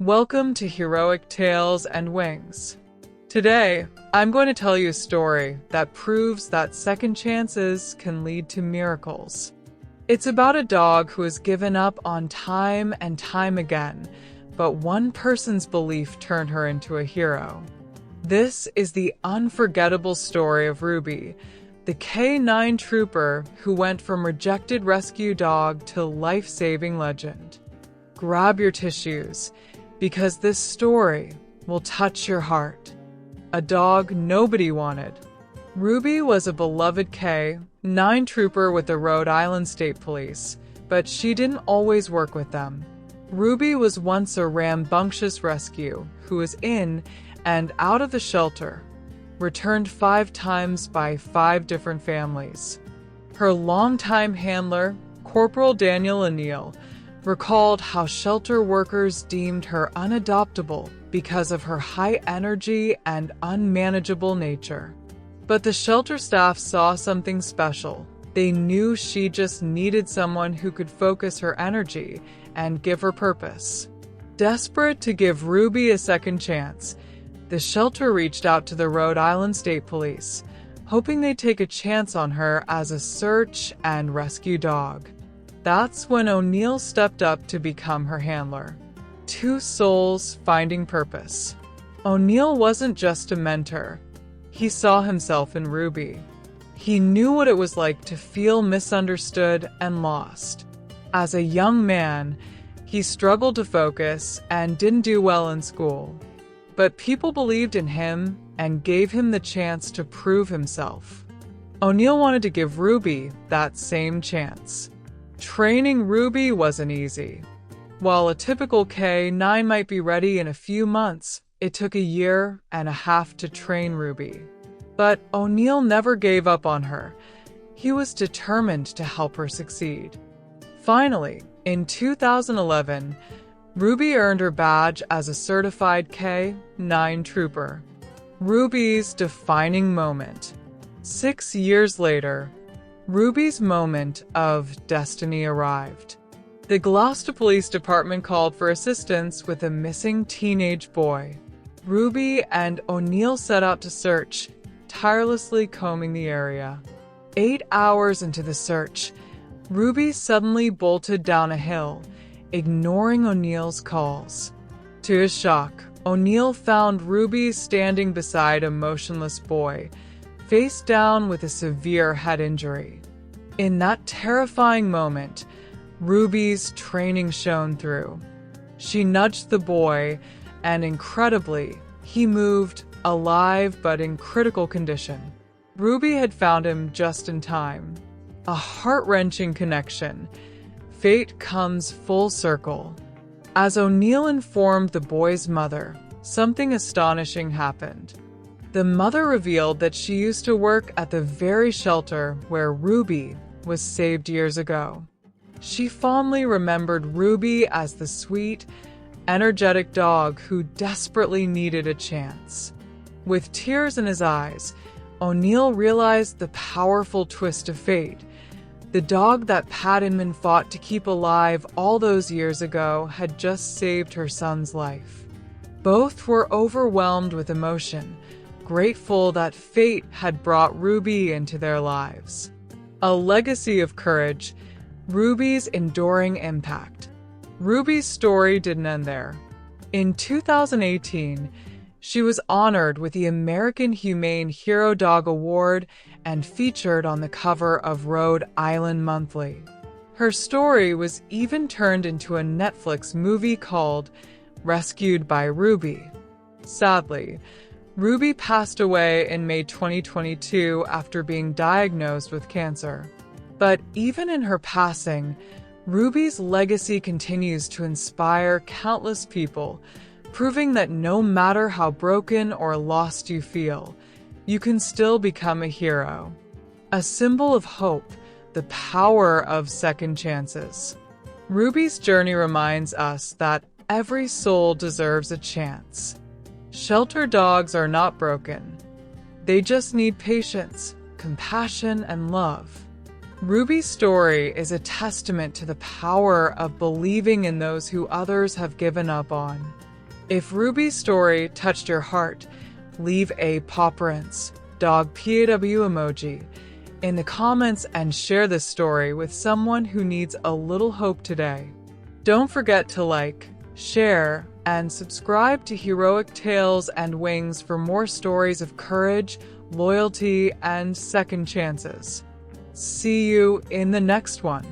Welcome to Heroic Tales and Wings. Today, I'm going to tell you a story that proves that second chances can lead to miracles. It's about a dog who has given up on time and time again, but one person's belief turned her into a hero. This is the unforgettable story of Ruby, the K9 trooper who went from rejected rescue dog to life-saving legend. Grab your tissues, because this story will touch your heart. A dog nobody wanted. Ruby was a beloved K9 trooper with the Rhode Island State Police, but she didn't always work with them. Ruby was once a rambunctious rescue who was in and out of the shelter, returned 5 times by 5 different families. Her longtime handler, Corporal O'Neil, recalled how shelter workers deemed her unadoptable because of her high energy and unmanageable nature. But the shelter staff saw something special. They knew she just needed someone who could focus her energy and give her purpose. Desperate to give Ruby a second chance, the shelter reached out to the Rhode Island State Police, hoping they'd take a chance on her as a search and rescue dog. That's when O'Neil stepped up to become her handler. 2 souls finding purpose. O'Neil wasn't just a mentor. He saw himself in Ruby. He knew what it was like to feel misunderstood and lost. As a young man, he struggled to focus and didn't do well in school. But people believed in him and gave him the chance to prove himself. O'Neil wanted to give Ruby that same chance. Training Ruby wasn't easy. While a typical K9 might be ready in a few months, it took 1.5 years to train Ruby. But O'Neil never gave up on her. He was determined to help her succeed. Finally, in 2011, Ruby earned her badge as a certified K9 trooper. Ruby's defining moment. 6 years later, Ruby's moment of destiny arrived. The Gloucester Police Department called for assistance with a missing teenage boy. Ruby and O'Neil set out to search, tirelessly combing the area. 8 hours into the search, Ruby suddenly bolted down a hill, ignoring O'Neil's calls. To his shock, O'Neil found Ruby standing beside a motionless boy, face down with a severe head injury. In that terrifying moment, Ruby's training shone through. She nudged the boy, and incredibly, he moved, alive but in critical condition. Ruby had found him just in time. A heart-wrenching connection. Fate comes full circle. As O'Neil informed the boy's mother, something astonishing happened. The mother revealed that she used to work at the very shelter where Ruby was saved years ago. She fondly remembered Ruby as the sweet, energetic dog who desperately needed a chance. With tears in his eyes, O'Neil realized the powerful twist of fate. The dog that Pat Inman fought to keep alive all those years ago had just saved her son's life. Both were overwhelmed with emotion, grateful that fate had brought Ruby into their lives. A legacy of courage, Ruby's enduring impact. Ruby's story didn't end there. In 2018, she was honored with the American Humane Hero Dog Award and featured on the cover of Rhode Island Monthly. Her story was even turned into a Netflix movie called Rescued by Ruby. Sadly, Ruby passed away in May 2022 after being diagnosed with cancer. But even in her passing, Ruby's legacy continues to inspire countless people, proving that no matter how broken or lost you feel, you can still become a hero. A symbol of hope, the power of second chances. Ruby's journey reminds us that every soul deserves a chance. Shelter dogs are not broken. They just need patience, compassion, and love. Ruby's story is a testament to the power of believing in those who others have given up on. If Ruby's story touched your heart, leave a paw prints, dog PAW emoji in the comments and share this story with someone who needs a little hope today. Don't forget to like, share, and subscribe to Heroic Tales and Wings for more stories of courage, loyalty, and second chances. See you in the next one.